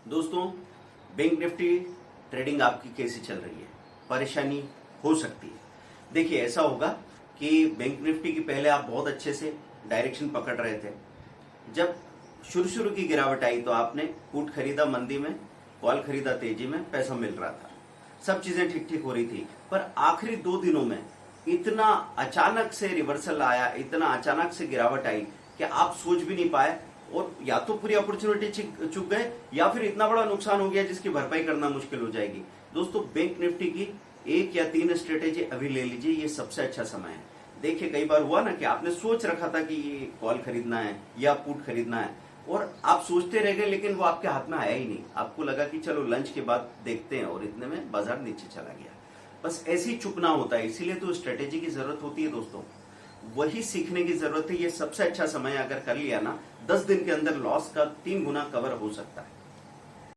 दोस्तों, bank Nifty trading आपकी कैसी चल रही है? परेशानी हो सकती है। देखिए, ऐसा होगा कि बैंक निफ्टी की पहले आप बहुत अच्छे से डायरेक्शन पकड़ रहे थे। जब शुरू की गिरावट आई तो आपने पुट खरीदा मंदी में, कॉल खरीदा तेजी में, पैसा मिल रहा था, सब चीजें ठीक ठीक हो रही थी। पर आखिरी 2 दिनों में इतना अचानक से रिवर्सल आया, इतना अचानक से गिरावट आई कि आप सोच भी नहीं पाए, और या तो पूरी अपॉर्चुनिटी चुक गए या फिर इतना बड़ा नुकसान हो गया जिसकी भरपाई करना मुश्किल हो जाएगी। दोस्तों, बैंक निफ्टी की 1 या 3 स्ट्रेटेजी अभी ले लीजिए, ये सबसे अच्छा समय है। देखिए, कई बार हुआ ना कि आपने सोच रखा था कि ये कॉल खरीदना है या पुट खरीदना है, और आप सोचते रह गए, लेकिन वो आपके हाथ में आया ही नहीं। आपको लगा कि चलो लंच के बाद देखते हैं, और इतने में बाजार नीचे चला गया। बस ऐसे ही चुपना होता है, इसीलिए तो स्ट्रेटेजी की जरूरत होती है। दोस्तों, वही सीखने की जरूरत है। ये सबसे अच्छा समय अगर कर लिया ना, 10 दिन के अंदर लॉस का 3 गुना कवर हो सकता है।